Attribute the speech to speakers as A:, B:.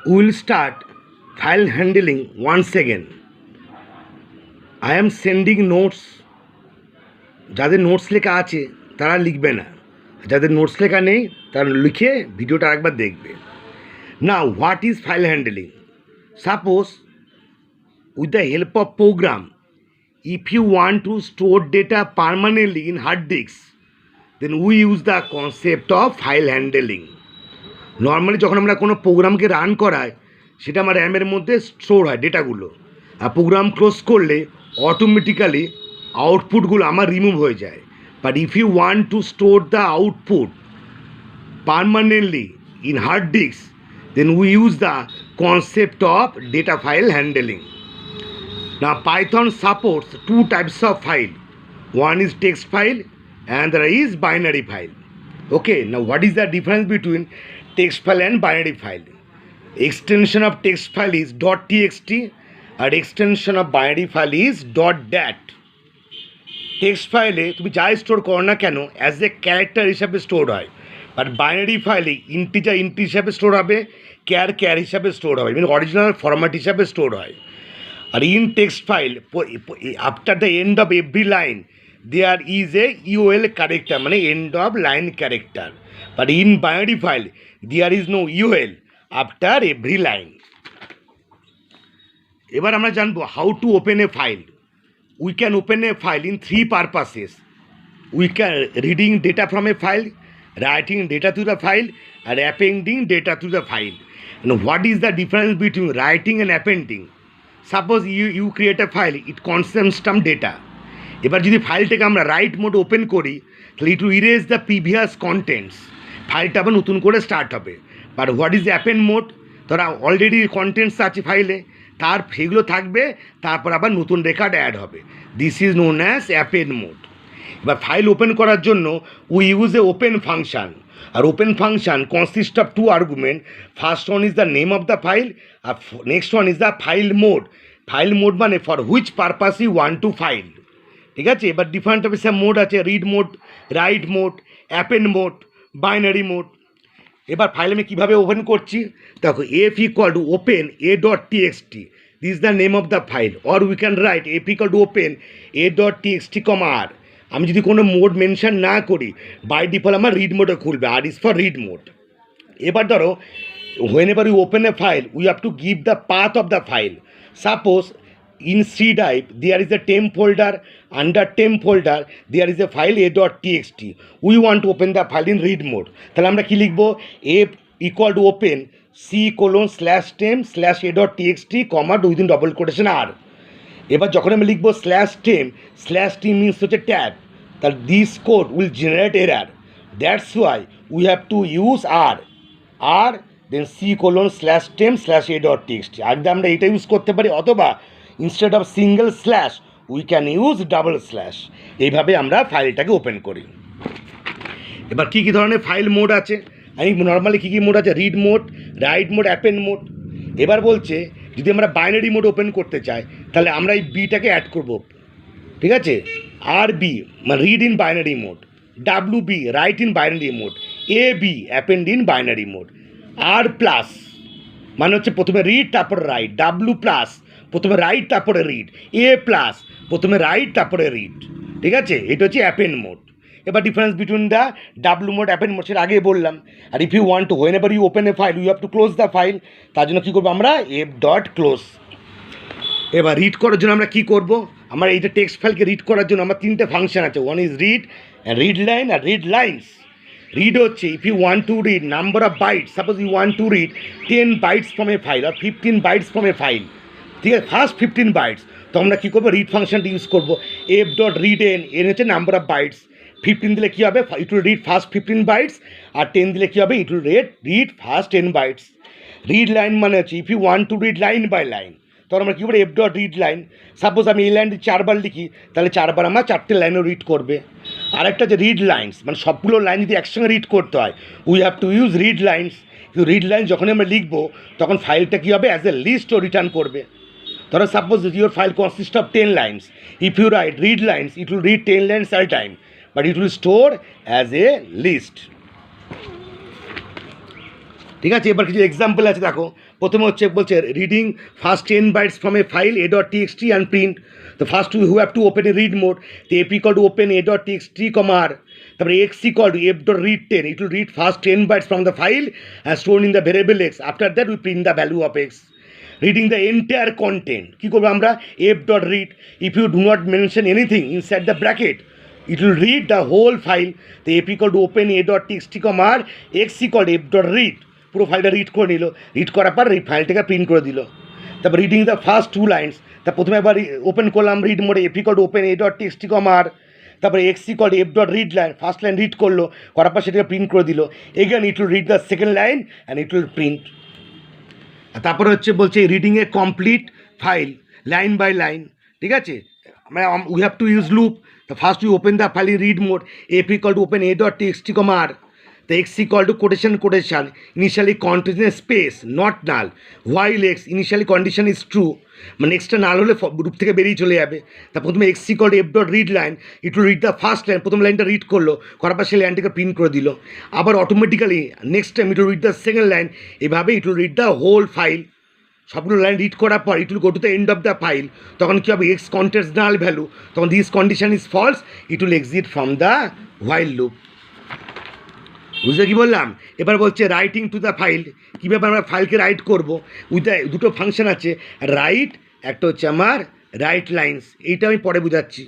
A: We will start file handling once again. I am sending notes. যাদের notes লেখা আছে তারা লিখবে না, যাদের নোটস লেখা নেই তারা লিখে ভিডিওটা একবার দেখবে। Now what is file handling? Suppose with the help of program, if you want to store data permanently in hard disks, then we use the concept of file handling. Normally যখন আমরা কোনো প্রোগ্রামকে রান করাই সেটা আমার র্যামের মধ্যে store হয় ডেটাগুলো, আর প্রোগ্রাম ক্লোজ করলে অটোমেটিক্যালি আউটপুটগুলো আমার রিমুভ হয়ে যায়। But if you want to store the output permanently in hard disk, then we use the concept of data file handling. Now Python supports two types of file. One is text file and the other is binary file. Okay, now what is the difference between text file and binary file? Extension of text file is .txt and extension of binary file is .dat. Text ফাইলে তুমি যাই store করো না কেন as a character হিসাবে store হয়, but binary ফাইলে integer হিসাবে স্টোর হবে, ক্যার হিসাবে স্টোর হবে, মানে অরিজিনাল ফরম্যাট হিসাবে স্টোর হয়। আর in text file after the end of every line there is a U L character, মানে end of line character. But in binary file there is no U L after every line. এবার আমরা জানবো how to open a file. We can open a file in three purposes. We can reading data from a file, writing data to the file, and appending data to the file. And what is the difference between writing and appending? Suppose you create a file, it contains some data. এবার যদি ফাইলটাকে আমরা right mode open করি তাহলে it will erase the previous contents, ফাইলটা আবার নতুন করে start হবে। But what is append mode? ধরা অলরেডি কন্টেন্টস আছে ফাইলে, তার সেগুলো থাকবে, তারপর আবার নতুন রেকর্ড অ্যাড হবে। This is known as append mode. এবার ফাইল ওপেন করার জন্য we use a open function, আর open function consist of two argument. First one is the name of the file আর next one is the file mode. File mode মানে for which purpose you want to file, ঠিক আছে। এবার different টাইপের mode আছে, read mode, write mode, append mode, binary mode. এবার file আমি কীভাবে ওপেন করছি দেখো, F equal to open A dot T X T, this is the name of the file, or we can write F equal to open A dot T X T comma R. আমি যদি কোনো mode mention না করি by default আমার read মোডে খুলবে, R is for read mode. এবার ধরো when ever you open a file we have to give the path of the file. Suppose in C drive there is a temp folder, under temp folder there is a file a.txt, we want to open the file in read mode, তাহলে আমরা কি লিখবো, a equal to open c:/temp/a.txt comma within double quotation R. এবার যখন আমি লিখবো /temp/t means হচ্ছে tab, তাহলে this code will generate error, that's why we have to use R then c:/temp/a.txt। আগে আমরা এটা ইউজ করতে পারি, অথবা instead of single slash we can use double slash. এইভাবে আমরা ফাইলটাকে ওপেন করি। এবার কী কী ধরনের ফাইল মোড আছে, আমি নর্মালি কী কী মোড আছে, read mode, write mode, append mode. এবার বলছে যদি আমরা বাইনারি মোড ওপেন করতে চাই তাহলে আমরা এই বিটাকে অ্যাড করব, ঠিক আছে। আর বি মানে read in binary mode, W B write in binary mode, A B append in binary mode, R plus মানে হচ্ছে প্রথমে রিড তারপরে রাইট, ডাব্লু প্লাস প্রথমে রাইট তারপরে রিড, এ প্লাস প্রথমে রাইট তারপরে রিড, ঠিক আছে। এটা হচ্ছে অ্যাপেন্ড মোড। এবার difference between the W mode append mode সেটা আগে বললাম। আর if you want to when ever you open a file you have to close the file, তার জন্য কী করবো আমরা এফ ডট ক্লোজ। এবার রিড করার জন্য আমরা কী করবো, আমরা এইটা টেক্সট ফাইলকে রিড করার জন্য আমার তিনটে ফাংশন আছে, one is read, read line আর রিড লাইন্স। রিড হচ্ছে if you want to read number of bytes, suppose you want to read 10 bytes from a file আর 15 বাইটস ফ্রম এ ফাইল, ঠিক আছে, ফার্স্ট 15 বাইটস, তো আমরা কী করবো read ফাংশনটা ইউজ করবো, এফ ডট রিড এন হচ্ছে নাম্বার অফ বাইটস, 15 দিলে কী হবে it will read first 15 bytes, আর 10 দিলে কী হবে it will read first 10 bytes. Read line মানে হচ্ছে if you want to read line by line, তখন আমরা কী করবো F dot read line, suppose আমি এই লাইনটি 4 বার লিখি তাহলে 4 বার আমার 4টে লাইনও রিড করবে। আরেকটা যে রিড লাইন্স মানে সবগুলো লাইন যদি একসঙ্গে রিড করতে হয় we have to use read lines. কিন্তু রিড লাইন যখনই আমরা লিখবো তখন ফাইলটা কী হবে অ্যাজ এ লিস্টও রিটার্ন করবে। ধরো suppose your file consist of 10 lines, if you write read lines it will read 10 lines at a time, but it will store as a list. ঠিক আছে, এবার কিছু এক্সাম্পল আছে দেখো। প্রথমে হচ্ছে বলছে reading first 10 bytes from a file a.txt and print. তো first you have to open a read mode, তো ap equal to open a.txt r, তারপরে x equal to f.read10, it will read first 10 bytes from the file as stored in the variable x, after that we print the value of x. Reading the entire content, কী করবো আমরা, f.read, if you do not mention anything inside the bracket it will read the whole file, তো ap equal to open a.txt, r, x equal to f.read, পুরো ফাইলটা read করে নিল, read করার পর এই ফাইলটাকে প্রিন্ট করে দিল। তারপর রিডিং দ্য ফার্স্ট 2 লাইন্স, তা প্রথমে একবার ওপেন করলাম রিড মোডে, ap equal to open a.txt, r, তারপরে x equal to f.read line, first line read করলো, করার পর সেটাকে প্রিন্ট করে দিল, again it will read the second line and it will print. তারপরে হচ্ছে বলছে reading a complete file line by line, ঠিক আছে, মানে we have to use loop, the first you open the file in read mode, ap equal to open a.txt, r, the x equal to quotation initially continuous space not null, while x initially condition is true, মানে নেক্সটটা নাল হলে group থেকে বেরিয়ে চলে যাবে। তা প্রথমে x equal to f.read line, it will read the first line, প্রথম লাইনটা রিড করলো, করার পর সেই লাইনটাকে প্রিন্ট করে দিল, আবার automatically next time it will read the second line, এভাবে it will read the whole file. সবগুলো লাইন রিড করার পর it will go to the end of the file, তখন কী হবে, এক্স কন্টেন্টস নাল ভ্যালু, তখন this condition is false, it will exit from the while loop. বুঝতে কী বললাম? এবার বলছে রাইটিং টু দ্য ফাইল, কীভাবে আমরা ফাইলকে রাইট করবো, উইথ দুটো ফাংশন আছে, রাইট, একটা হচ্ছে আমার রাইট লাইন্স, এইটা আমি পরে বুঝাচ্ছি।